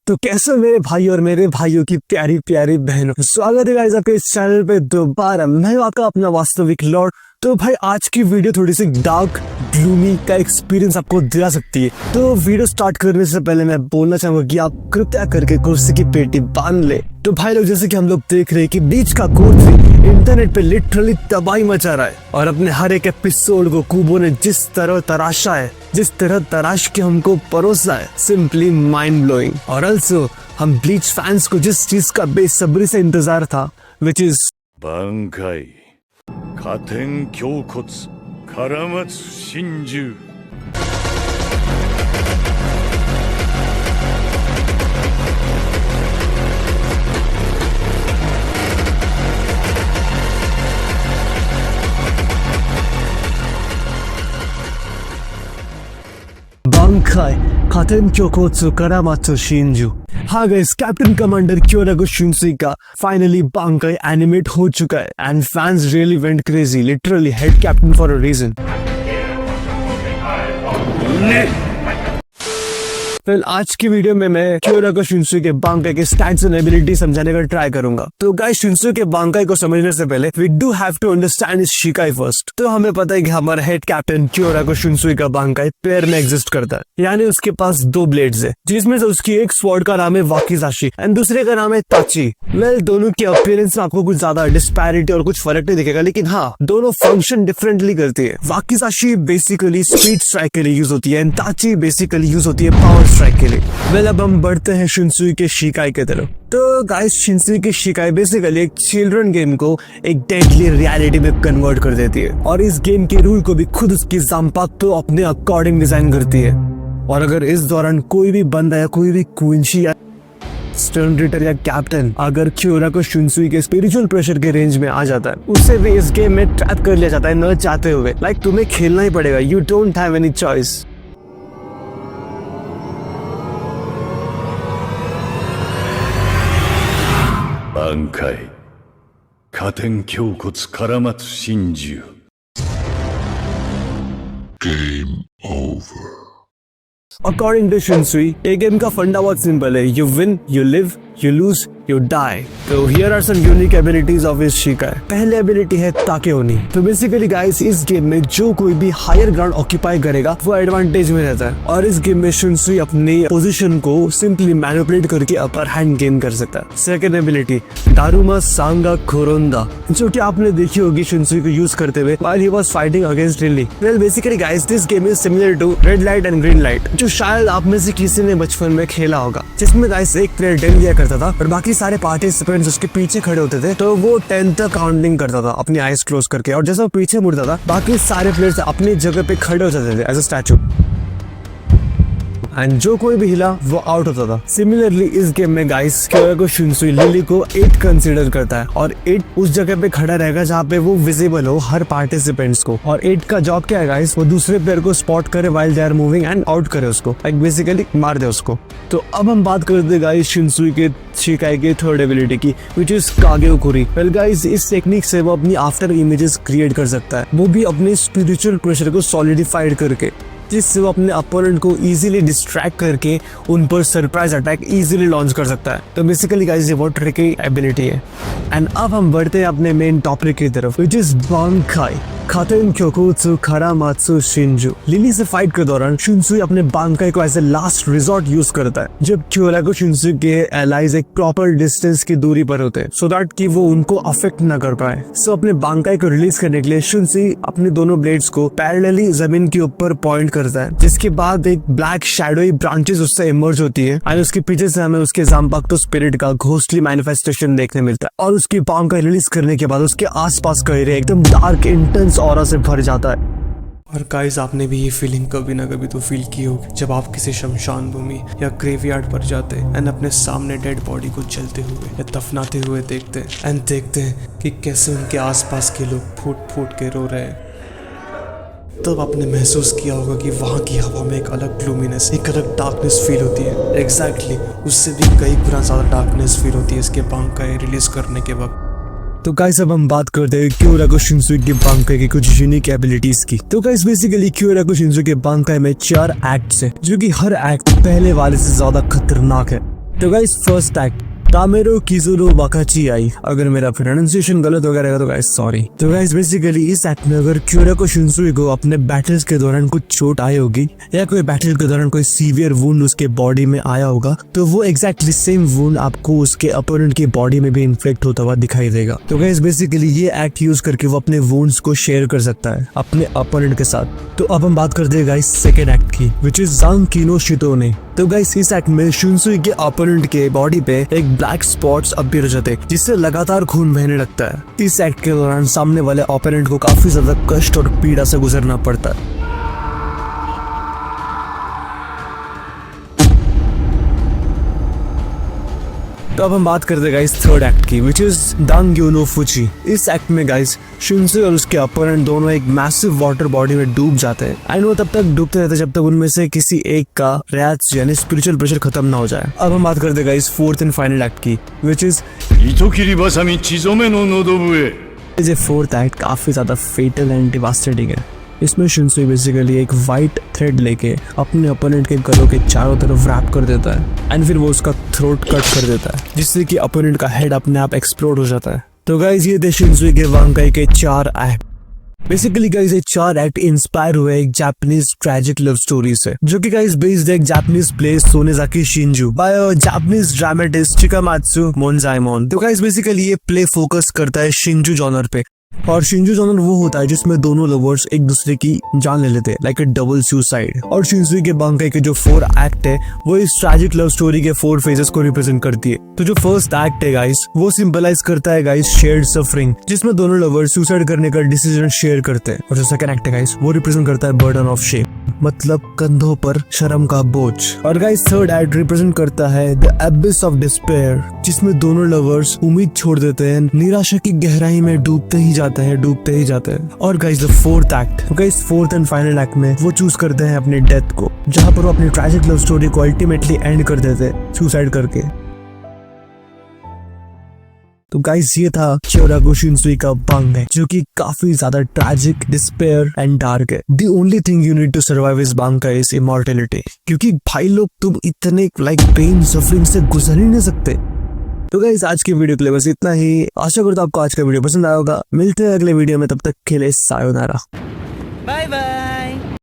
तो कैसे मेरे भाई और मेरे भाइयों की प्यारी प्यारी बहनों, स्वागत है गाइस आपके इस चैनल पे दोबारा। मैं हूं आपका अपना वास्तविक लॉर्ड। तो भाई आज की वीडियो थोड़ी सी डार्क ग्लूमी का एक्सपीरियंस आपको दिला सकती है। तो वीडियो स्टार्ट करने से पहले मैं बोलना चाहूंगा कि आप कृपया करके कुर्सी की पेटी बांध ले। तो भाई लोग, जैसे कि हम लोग देख रहे हैं कि बीच का कोड इंटरनेट पे लिटरली तबाही मचा रहा है और अपने हर एक एपिसोड को कुबो ने जिस तरह तराशा है, जिस तरह तराश के हमको परोसा है, सिंपली माइंड ब्लोइंग। और ऑल्सो हम ब्लीच फैंस को जिस चीज का बेसब्री से इंतजार था, विच इज बांकाई काटेन क्योकुत्सु कारामात्सु शिंजू। बांकाई काटेन क्योकुत्सु कारामात्सु शिंजू। हाँ guys, captain commander Kyoraku Shunsui का फाइनली बांकाई एनिमेट हो चुका है and fans really went crazy, literally head captain for a reason. फिर आज की वीडियो में मैं क्योराको शिन्सुई के बांकाई के स्टैट्स एंड एबिलिटी समझाने का ट्राई करूंगा। तो गाइस, शिन्सुई के बांकाई को समझने से पहले we do have to understand his शिकाई फर्स्ट। तो हमें पता है कि हमारा हेड कैप्टन क्योराको शिन्सुई का बांकाई पेयर में एग्जिस्ट करता है, यानी उसके पास दो ब्लेड्स है, जिसमें से उसकी एक स्वॉर्ड का नाम है वाकिजाशी एंड दूसरे का नाम है ताची। वेल, दोनों की अपीयरेंस में आपको कुछ ज्यादा डिस्पैरिटी और कुछ फर्क नहीं दिखेगा, लेकिन हाँ, दोनों फंक्शन डिफरेंटली करती है। वाकिजाशी बेसिकली स्पीड स्ट्राइक के लिए यूज होती है एंड ताची बेसिकली यूज होती है पावर स्ट्राइक के लिए। वेल, अब हम बढ़ते हैं शिन्सुई के शिकाई की तरफ। तो गाइस, शिन्सुई की शिकाई बेसिकली एक चिल्ड्रन गेम को एक डेडली रियलिटी में कन्वर्ट कर देती है और इस गेम के रूल को भी खुद उसकी जांपाक्तो अपने अकॉर्डिंग डिजाइन करती है। और अगर इस दौरान कोई भी बंदा या कोई भी क्वींशी या स्टर्न रीडर या कैप्टन अगर क्योराको शिन्सुई के स्पिरिचुअल प्रेशर के रेंज में आ जाता है, उससे भी इस गेम में ट्रैप कर लिया जाता है न चाहते हुए। लाइक तुम्हें खेलना ही पड़ेगा, you don't have any choice. बांकाई काटेन क्योकुत्सु कारामात्सु शिंजू। Game over. According to Shinsui, ये गेम का फंडा बहुत सिंपल है, you win, you live, you lose, you die. तो here are some unique abilities of his शिकाई। पहले एबिलिटी है ताकेओनी। तो बेसिकली गाइस, इस गेम में जो कोई भी हायर ग्राउंड ऑक्यूपाई करेगा वो एडवांटेज में रहता है और इस गेम में शिन्सुई अपनी पोजीशन को सिंपली मैनिपुलेट करके अपर हैंड गेन कर सकता है। सेकंड एबिलिटी दारुमा सांगा खोरोंदा, जो कि आपने देखी होगी शिन्सुई को यूज करते हुए while he was fighting against Riley। Well, basically guys, this game is similar to Red Light and Green Light, जो शायद आप में से किसी ने बचपन में खेला होगा, जिसमें गाइस एक प्लेयर डेल लिया करता था और बाकी सारे पार्टिसिपेंट्स उसके पीछे खड़े होते थे। तो वो 10 तक काउंटिंग करता था अपनी आईज क्लोज करके, और जैसे वो पीछे मुड़ता था बाकी सारे प्लेयर्स अपनी जगह पे खड़े हो जाते थे एज अ स्टैचू, एंड जो कोई भी हिला वो आउट होता था। सिमिलरली इस गेम में गाइस, क्योराको शिन्सुई लिली को 8 कंसीडर करता है और 8 उस जगह पे खड़ा रहेगा जहाँ पे वो विजिबल हो हर पार्टिसिपेंट्स को। और 8 का जॉब क्या है गाइस, वो दूसरे प्लेयर को स्पॉट करे while they are moving and out करे उसको, लाइक बेसिकली मार दे उसको। तो अब हम बात करते हैं गाइस शिन्सुई के शिकाई के थर्ड एबिलिटी की, व्हिच इज कागेओकुरी। वेल गाइस, इस टेक्निक से वो अपनी आफ्टर इमेजेस क्रिएट कर सकता है, वो भी अपने स्पिरिचुअल प्रेशर को सॉलिडिफाइड करके, जिससे वो अपने अपोनेंट को इजीली डिस्ट्रैक्ट करके उन पर सरप्राइज अटैक इजीली लॉन्च कर सकता है। तो बेसिकली गाइस, ये बहुत ट्रिकी एबिलिटी है। एंड अब हम बढ़ते हैं अपने मेन टॉपिक की तरफ, which is bankai काटेन क्योकुत्सु कारामात्सु Shinju. Lily से फाइट के दौरान शिन्सुई अपने बांकाई को as a last resort use करता है जब क्योराको शिन्सुई के एलाइज एक प्रॉपर डिस्टेंस की दूरी पर होते हैं, सो दैट कि वो उनको अफेक्ट न कर पाए। सो अपने बांकाई को रिलीज करने के लिए शिन्सुई अपने दोनों ब्लेड्स को पैरेलली जमीन के ऊपर पॉइंट करता है, जिसके बाद एक ब्लैक शैडोई ब्रांचेस उससे इमर्ज होती है एंड उसके पीछे से हमें उसके जांपाक्तो स्पिरिट का घोस्टली मैनिफेस्टेशन देखने मिलता है। और उसकी बांकाई रिलीज करने के बाद उसके आसपास का एरिया एकदम डार्क इंटेंस ऑरा से भर जाता है। और गाइस, आपने भी ये फीलिंग कभी ना कभी तो फील की होगी जब आप किसी शमशान भूमि या ग्रेवयार्ड पर जाते हैं एंड अपने सामने डेड बॉडी को जलते हुए या दफनाते हुए देखते हैं एंड देखते हैं कि कैसे उनके आसपास के लोग फूट फूट के रो रहे हैं। तब आपने महसूस किया होगा कि वहाँ की हवा में एक अलग ग्लूमीनेस, एक अलग डार्कनेस फील होती है। एग्जैक्टली उससे भी कई गुना ज्यादा डार्कनेस फील होती है इसके बांकाई रिलीज करने के वक्त। तो गाइस, अब हम बात करते हैं क्योराको शिन्सुई के बांकाई की कुछ यूनिक एबिलिटीज की। तो गाइस, बेसिकली क्योराको शिन्सुई के बांकाई में 4 एक्ट्स हैं, जो कि हर एक्ट पहले वाले से ज्यादा खतरनाक है। तो गाइस फर्स्ट एक्ट तामेरो किजुरो वाकाचियाई। अगर मेरा प्रोनाउंसिएशन गलत हो गया रहेगा तो गाइस सॉरी। तो गाइस बेसिकली इस एक्ट में अगर क्योराको शिन्सुई को अपने बैटल्स के दौरान कुछ चोट आई होगी या कोई बैटल के दौरान कोई सीवियर वुंड उसके बॉडी में आया होगा तो वो एग्जैक्टली सेम वुंड आपको उसके अपोनेंट की बॉडी में भी इन्फ्लिक्ट होता हुआ दिखाई देगा। तो गाइस बेसिकली ये एक्ट यूज करके वो अपने वुंड्स को शेयर कर सकता है अपने अपोनेंट के साथ। तो अब हम बात करते हैं गाइस सेकेंड एक्ट की, विच इज ज़ांकिनो शितोने। तो गाइस इस एक्ट में शिन्सुई के अपोनेंट के बॉडी पे एक ब्लैक स्पॉट्स अपीयर हो जाते हैं जिससे लगातार खून बहने लगता है। इस एक्ट के दौरान सामने वाले ओपोनेंट को काफी ज्यादा कष्ट और पीड़ा से गुजरना पड़ता है। तो अब हम बात करते हैं गाइस थर्ड एक्ट की, विच इज दांग्यो नो फुची। इस एक्ट में गाइस शिन्सुई और उसके अपोनेंट दोनों एक मैसिव वाटर बॉडी में डूब जाते हैं एंड वो तब तक डूबते रहते जब तक उनमें से किसी एक का रैट्स यानी स्पिरिचुअल प्रेशर खत्म ना हो जाए। अब हम बात करते हैं guys fourth and final act की, विच इज 糸切りばさみ血染めの喉笛 ये फोर्थ एक्ट काफी ज्यादा फेटल एंड डिवास्टेटिंग है। इसमें शिन्सुई बेसिकली एक वाइट थ्रेड लेके अपने ओपोनेंट के गलों के चारों तरफ रैप कर देता है एंड फिर वो उसका थ्रोट कट कर देता है जिससे कि ओपोनेंट का हेड अपने आप एक्सप्लोड हो जाता है। तो गाइस ये थे शिन्सुई के वांकाई के 4 एक्ट। बेसिकली गाइस ये 4 एक्ट इंस्पायर हुए एक जापानीज ट्रेजिक लव स्टोरी से जो कि गाइस बेस्ड एक Japanese play Sonezaki Shinju by Japanese dramatist Chikamatsu Monzaemon. तो गाइस बेसिकली ये प्ले फोकस करता है शिंजू जॉनर पे और शिंजू जॉनर वो होता है जिसमें दोनों लवर्स एक दूसरे की जान ले लेते हैं लाइक अ डबल सुसाइड। और शिन्सुई के बांकाई के जो 4 एक्ट है वो इस ट्रैजिक लव स्टोरी के 4 फेजेस को रिप्रेजेंट करती है। तो जो फर्स्ट एक्ट है गाइस वो सिंबलाइज करता है गाइस शेयर्ड सफरिंग जिसमें दोनों लवर्स सुसाइड करने का डिसीजन शेयर करते हैं। और जो सेकंड एक्ट है गाइस वो रिप्रेजेंट करता है बर्डन ऑफ शेम मतलब कंधों पर शर्म का बोझ। और गाइस थर्ड एक्ट रिप्रेजेंट करता है द एबिस ऑफ डिस्पेयर जिसमें दोनों लवर्स उम्मीद छोड़ देते हैं, निराशा की गहराई में डूबते ही जाते हैं। और guys the fourth act, guys fourth and final act में वो चूज करते हैं अपने डेथ को जहां पर वो अपनी ट्रैजिक लव स्टोरी को अल्टीमेटली एंड कर देते हैं सुसाइड करके। तो गाइस ये था क्योराको शिन्सुई का बांकाई जो कि काफी ज्यादा ट्रैजिक, डिस्पेयर एंड डार्क है। The only thing you need to survive is bankai is immortality क्योंकि भाई लोग तुम इतने लाइक पेन सफरिंग से गुजर ही नहीं सकते। तो गाइस आज की वीडियो के लिए बस इतना ही। आशा करता हूं आपको आज का वीडियो पसंद आया होगा। मिलते हैं अगले वीडियो में, तब तक के लिए सायोनारा, बाय बाय।